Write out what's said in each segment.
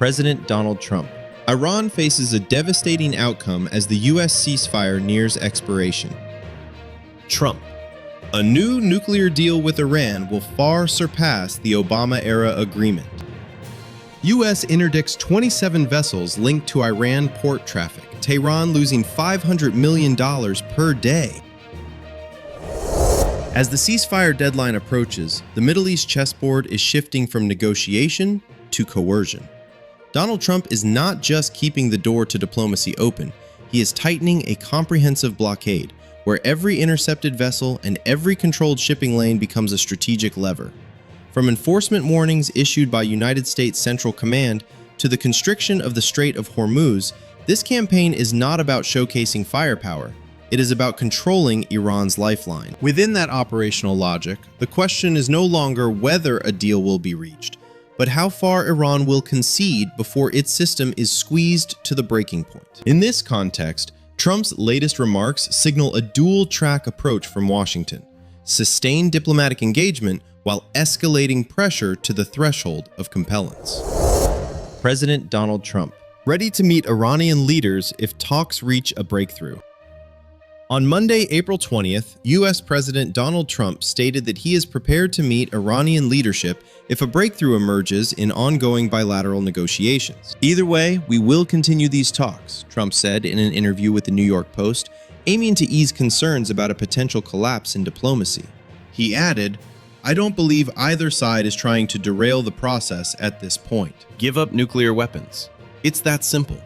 President Donald Trump. Iran faces a devastating outcome as the U.S. ceasefire nears expiration. Trump. A new nuclear deal with Iran will far surpass the Obama-era agreement. U.S. interdicts 27 vessels linked to Iran port traffic, Tehran losing $500 million per day. As the ceasefire deadline approaches, the Middle East chessboard is shifting from negotiation to coercion. Donald Trump is not just keeping the door to diplomacy open, he is tightening a comprehensive blockade, where every intercepted vessel and every controlled shipping lane becomes a strategic lever. From enforcement warnings issued by United States Central Command to the constriction of the Strait of Hormuz, this campaign is not about showcasing firepower. It is about controlling Iran's lifeline. Within that operational logic, the question is no longer whether a deal will be reached, but how far Iran will concede before its system is squeezed to the breaking point. In this context, Trump's latest remarks signal a dual-track approach from Washington: sustained diplomatic engagement while escalating pressure to the threshold of compellence. President Donald Trump, ready to meet Iranian leaders if talks reach a breakthrough. On Monday, April 20th, U.S. President Donald Trump stated that he is prepared to meet Iranian leadership if a breakthrough emerges in ongoing bilateral negotiations. Either way, we will continue these talks, Trump said in an interview with the New York Post, aiming to ease concerns about a potential collapse in diplomacy. He added, "I don't believe either side is trying to derail the process at this point. Give up nuclear weapons. It's that simple.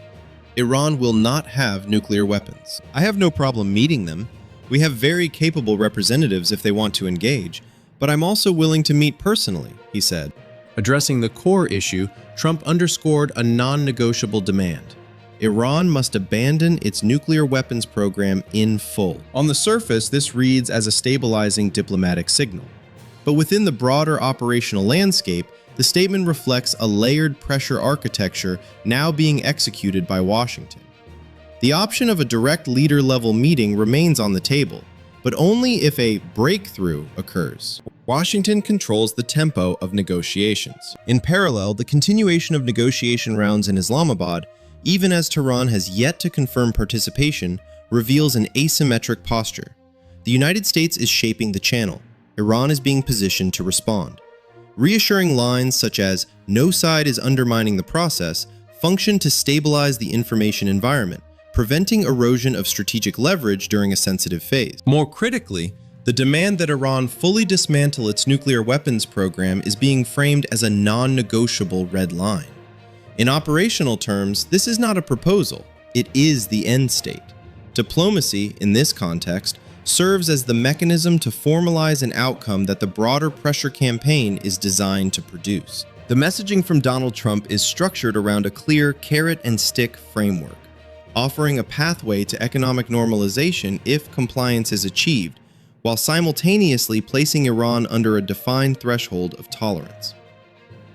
Iran will not have nuclear weapons. I have no problem meeting them. We have very capable representatives if they want to engage, but I'm also willing to meet personally," he said. Addressing the core issue, Trump underscored a non-negotiable demand. Iran must abandon its nuclear weapons program in full. On the surface, this reads as a stabilizing diplomatic signal. But within the broader operational landscape, the statement reflects a layered pressure architecture now being executed by Washington. The option of a direct leader-level meeting remains on the table, but only if a breakthrough occurs. Washington controls the tempo of negotiations. In parallel, the continuation of negotiation rounds in Islamabad, even as Tehran has yet to confirm participation, reveals an asymmetric posture. The United States is shaping the channel. Iran is being positioned to respond. Reassuring lines such as "no side is undermining the process" function to stabilize the information environment, preventing erosion of strategic leverage during a sensitive phase. More critically, the demand that Iran fully dismantle its nuclear weapons program is being framed as a non-negotiable red line. In operational terms, this is not a proposal, it is the end state. Diplomacy, in this context, serves as the mechanism to formalize an outcome that the broader pressure campaign is designed to produce. The messaging from Donald Trump is structured around a clear carrot-and-stick framework, offering a pathway to economic normalization if compliance is achieved, while simultaneously placing Iran under a defined threshold of tolerance.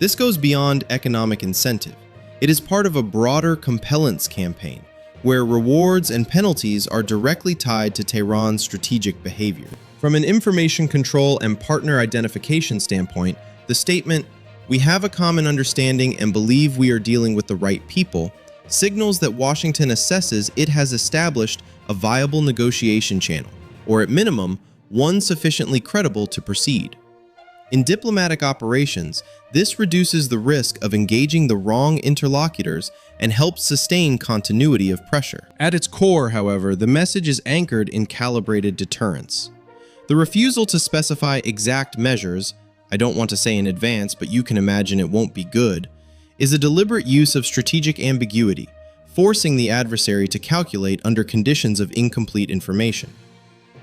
This goes beyond economic incentive. It is part of a broader compellence campaign, where rewards and penalties are directly tied to Tehran's strategic behavior. From an information control and partner identification standpoint, the statement, "We have a common understanding and believe we are dealing with the right people," signals that Washington assesses it has established a viable negotiation channel, or at minimum, one sufficiently credible to proceed. In diplomatic operations, this reduces the risk of engaging the wrong interlocutors and helps sustain continuity of pressure. At its core, however, the message is anchored in calibrated deterrence. The refusal to specify exact measures, I don't want to say in advance, but you can imagine it won't be good, is a deliberate use of strategic ambiguity, forcing the adversary to calculate under conditions of incomplete information.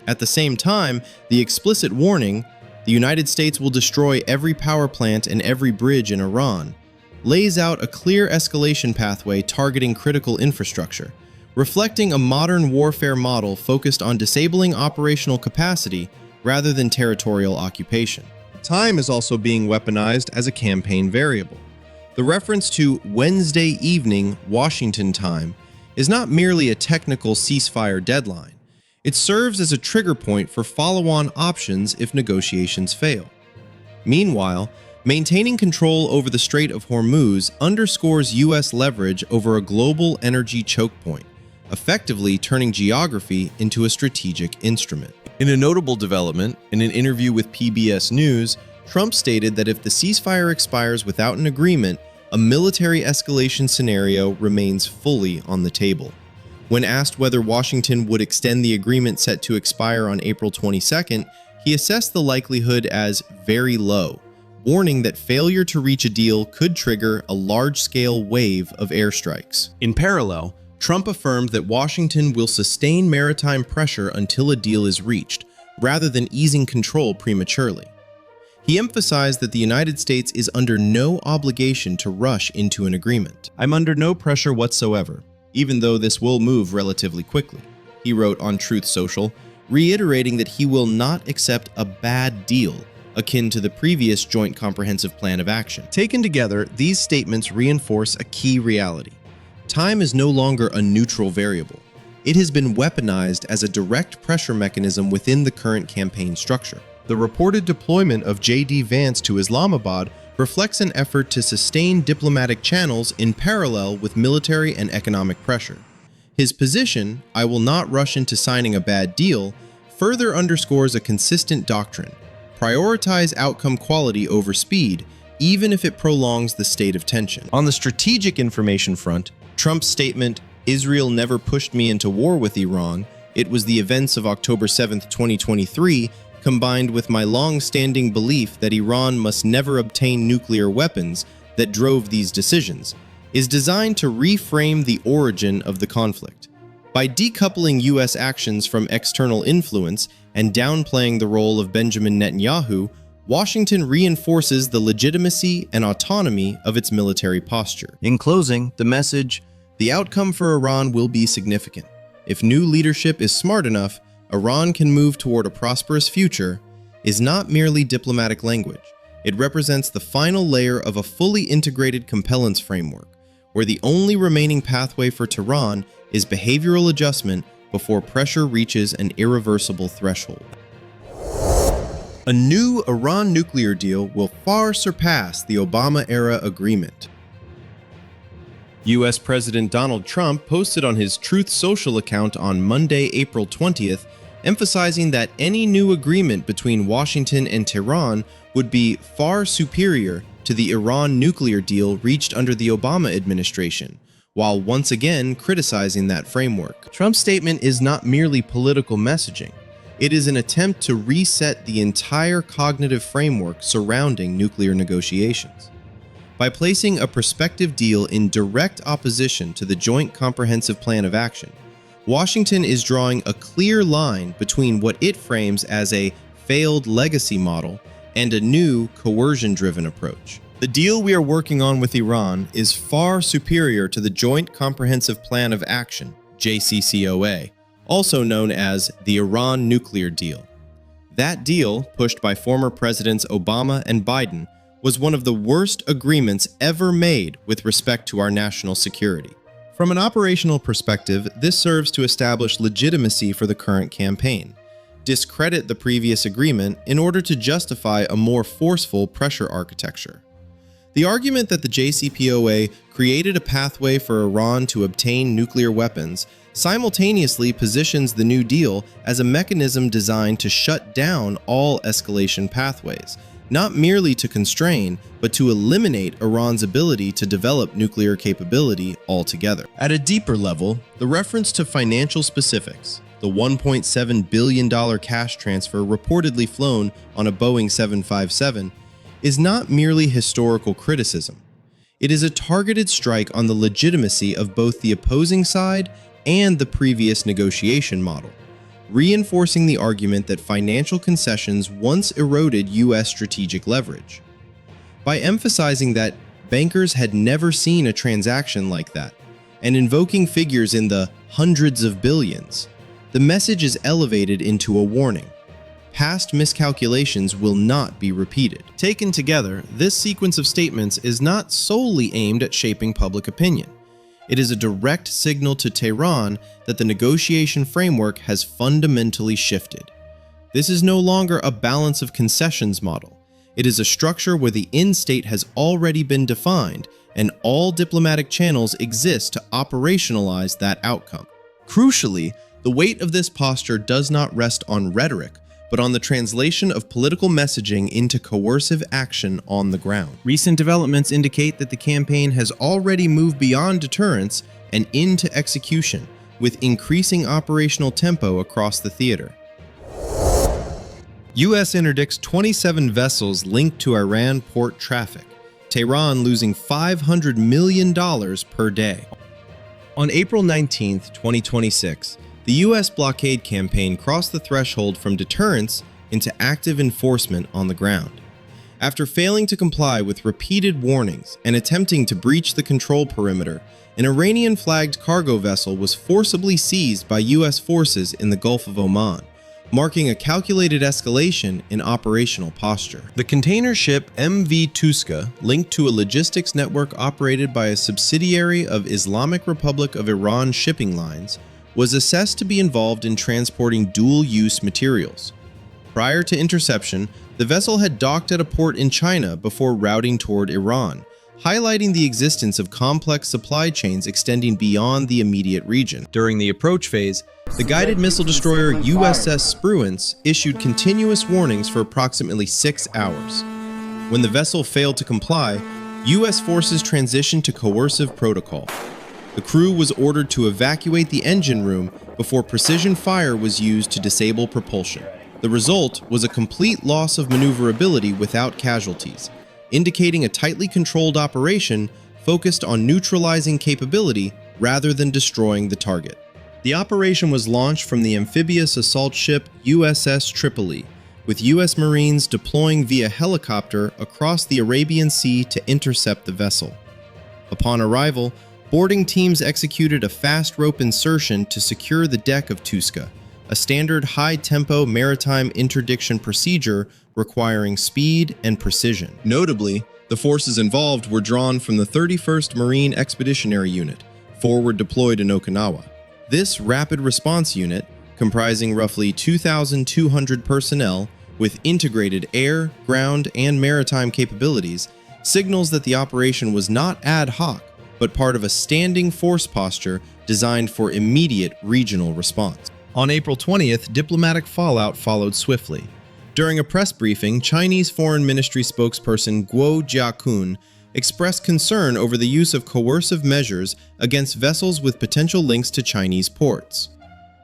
At the same time, the explicit warning, "The United States will destroy every power plant and every bridge in Iran," lays out a clear escalation pathway targeting critical infrastructure, reflecting a modern warfare model focused on disabling operational capacity rather than territorial occupation. Time is also being weaponized as a campaign variable. The reference to Wednesday evening Washington time is not merely a technical ceasefire deadline. It serves as a trigger point for follow-on options if negotiations fail. Meanwhile, Maintaining control over the Strait of Hormuz underscores U.S. leverage over a global energy choke point, effectively turning geography into a strategic instrument. In a notable development, in an interview with PBS News, Trump stated that if the ceasefire expires without an agreement, a military escalation scenario remains fully on the table. When asked whether Washington would extend the agreement set to expire on April 22nd, he assessed the likelihood as very low, warning that failure to reach a deal could trigger a large-scale wave of airstrikes. In parallel, Trump affirmed that Washington will sustain maritime pressure until a deal is reached, rather than easing control prematurely. He emphasized that the United States is under no obligation to rush into an agreement. "I'm under no pressure whatsoever, even though this will move relatively quickly," he wrote on Truth Social, reiterating that he will not accept a bad deal akin to the previous Joint Comprehensive Plan of Action. Taken together, these statements reinforce a key reality. Time is no longer a neutral variable. It has been weaponized as a direct pressure mechanism within the current campaign structure. The reported deployment of J.D. Vance to Islamabad reflects an effort to sustain diplomatic channels in parallel with military and economic pressure. His position, "I will not rush into signing a bad deal," further underscores a consistent doctrine: prioritize outcome quality over speed, even if it prolongs the state of tension. On the strategic information front, Trump's statement, "Israel never pushed me into war with Iran, it was the events of October 7, 2023, combined with my long-standing belief that Iran must never obtain nuclear weapons that drove these decisions," is designed to reframe the origin of the conflict. By decoupling U.S. actions from external influence and downplaying the role of Benjamin Netanyahu, Washington reinforces the legitimacy and autonomy of its military posture. In closing, the message, "The outcome for Iran will be significant. If new leadership is smart enough, Iran can move toward a prosperous future," is not merely diplomatic language. It represents the final layer of a fully integrated compellence framework, where the only remaining pathway for Tehran is behavioral adjustment before pressure reaches an irreversible threshold. A new Iran nuclear deal will far surpass the Obama-era agreement. U.S. President Donald Trump posted on his Truth Social account on Monday, April 20th, emphasizing that any new agreement between Washington and Tehran would be far superior to the Iran nuclear deal reached under the Obama administration, while once again criticizing that framework. Trump's statement is not merely political messaging. It is an attempt to reset the entire cognitive framework surrounding nuclear negotiations. By placing a prospective deal in direct opposition to the Joint Comprehensive Plan of Action, Washington is drawing a clear line between what it frames as a failed legacy model and a new coercion-driven approach. The deal we are working on with Iran is far superior to the Joint Comprehensive Plan of Action, JCPOA, also known as the Iran nuclear deal. That deal, pushed by former Presidents Obama and Biden, was one of the worst agreements ever made with respect to our national security. From an operational perspective, this serves to establish legitimacy for the current campaign, discredit the previous agreement in order to justify a more forceful pressure architecture. The argument that the JCPOA created a pathway for Iran to obtain nuclear weapons simultaneously positions the New Deal as a mechanism designed to shut down all escalation pathways, not merely to constrain, but to eliminate Iran's ability to develop nuclear capability altogether. At a deeper level, the reference to financial specifics, the $1.7 billion cash transfer reportedly flown on a Boeing 757, is not merely historical criticism. It is a targeted strike on the legitimacy of both the opposing side and the previous negotiation model, reinforcing the argument that financial concessions once eroded U.S. strategic leverage. By emphasizing that bankers had never seen a transaction like that, and invoking figures in the hundreds of billions, the message is elevated into a warning. Past miscalculations will not be repeated. Taken together, this sequence of statements is not solely aimed at shaping public opinion. It is a direct signal to Tehran that the negotiation framework has fundamentally shifted. This is no longer a balance of concessions model, It is a structure where the end state has already been defined, and all diplomatic channels exist to operationalize that outcome. Crucially, the weight of this posture does not rest on rhetoric, but on the translation of political messaging into coercive action on the ground. Recent developments indicate that the campaign has already moved beyond deterrence and into execution, with increasing operational tempo across the theater. U.S. interdicts 27 vessels linked to Iran port traffic, Tehran losing $500 million per day. On April 19, 2026, the U.S. blockade campaign crossed the threshold from deterrence into active enforcement on the ground. After failing to comply with repeated warnings and attempting to breach the control perimeter, an Iranian-flagged cargo vessel was forcibly seized by U.S. forces in the Gulf of Oman, marking a calculated escalation in operational posture. The container ship MV Tuska, linked to a logistics network operated by a subsidiary of Islamic Republic of Iran shipping lines, was assessed to be involved in transporting dual-use materials. Prior to interception, the vessel had docked at a port in China before routing toward Iran, highlighting the existence of complex supply chains extending beyond the immediate region. During the approach phase, the guided missile destroyer USS Spruance issued continuous warnings for approximately 6 hours. When the vessel failed to comply, U.S. forces transitioned to coercive protocol. The crew was ordered to evacuate the engine room before precision fire was used to disable propulsion. The result was a complete loss of maneuverability without casualties, indicating a tightly controlled operation focused on neutralizing capability rather than destroying the target. The operation was launched from the amphibious assault ship USS Tripoli, with U.S. Marines deploying via helicopter across the Arabian Sea to intercept the vessel. Upon arrival, boarding teams executed a fast rope insertion to secure the deck of Tuska, a standard high-tempo maritime interdiction procedure requiring speed and precision. Notably, the forces involved were drawn from the 31st Marine Expeditionary Unit, forward deployed in Okinawa. This rapid response unit, comprising roughly 2,200 personnel with integrated air, ground, and maritime capabilities, signals that the operation was not ad hoc, but part of a standing force posture designed for immediate regional response. On April 20th, diplomatic fallout followed swiftly. During a press briefing, Chinese Foreign Ministry spokesperson Guo Jiakun expressed concern over the use of coercive measures against vessels with potential links to Chinese ports.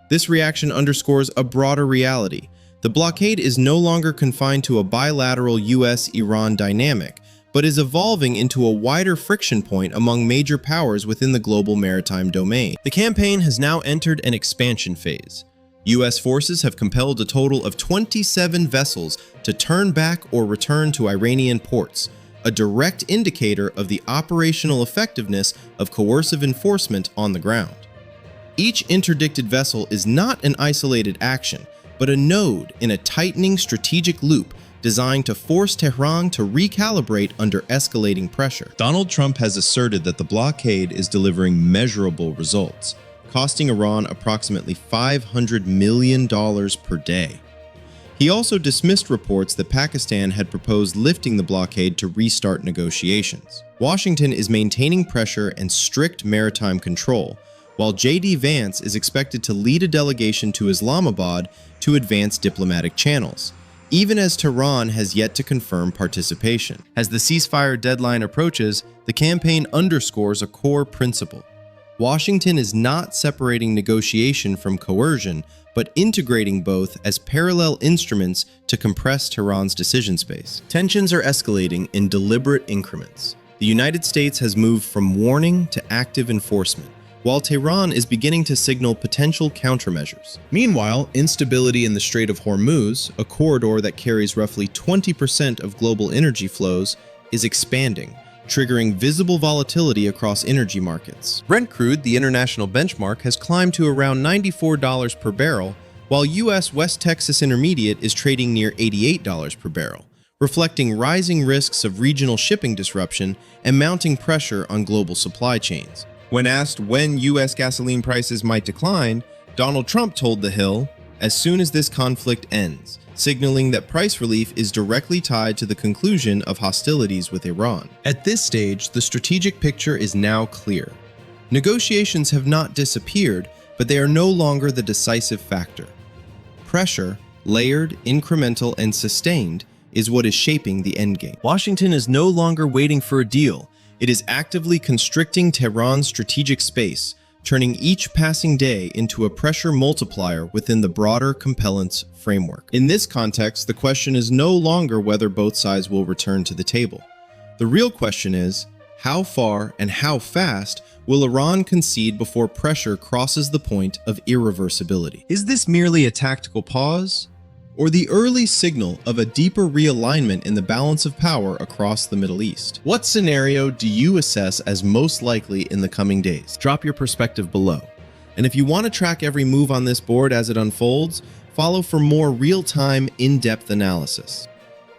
This reaction underscores a broader reality. The blockade is no longer confined to a bilateral US-Iran dynamic, but is evolving into a wider friction point among major powers within the global maritime domain. The campaign has now entered an expansion phase. U.S. forces have compelled a total of 27 vessels to turn back or return to Iranian ports, a direct indicator of the operational effectiveness of coercive enforcement on the ground. Each interdicted vessel is not an isolated action, but a node in a tightening strategic loop designed to force Tehran to recalibrate under escalating pressure. Donald Trump has asserted that the blockade is delivering measurable results, costing Iran approximately $500 million per day. He also dismissed reports that Pakistan had proposed lifting the blockade to restart negotiations. Washington is maintaining pressure and strict maritime control, while J.D. Vance is expected to lead a delegation to Islamabad to advance diplomatic channels, even as Tehran has yet to confirm participation. As the ceasefire deadline approaches, the campaign underscores a core principle. Washington is not separating negotiation from coercion, but integrating both as parallel instruments to compress Tehran's decision space. Tensions are escalating in deliberate increments. The United States has moved from warning to active enforcement, while Tehran is beginning to signal potential countermeasures. Meanwhile, instability in the Strait of Hormuz, a corridor that carries roughly 20% of global energy flows, is expanding, triggering visible volatility across energy markets. Brent crude, the international benchmark, has climbed to around $94 per barrel, while U.S. West Texas Intermediate is trading near $88 per barrel, reflecting rising risks of regional shipping disruption and mounting pressure on global supply chains. When asked when U.S. gasoline prices might decline, Donald Trump told The Hill, as soon as this conflict ends, signaling that price relief is directly tied to the conclusion of hostilities with Iran. At this stage, the strategic picture is now clear. Negotiations have not disappeared, but they are no longer the decisive factor. Pressure, layered, incremental, and sustained, is what is shaping the endgame. Washington is no longer waiting for a deal. It is actively constricting Tehran's strategic space, turning each passing day into a pressure multiplier within the broader compellence framework. In this context, the question is no longer whether both sides will return to the table. The real question is, how far and how fast will Iran concede before pressure crosses the point of irreversibility? Is this merely a tactical pause, or the early signal of a deeper realignment in the balance of power across the Middle East? What scenario do you assess as most likely in the coming days? Drop your perspective below. And if you want to track every move on this board as it unfolds, follow for more real-time, in-depth analysis.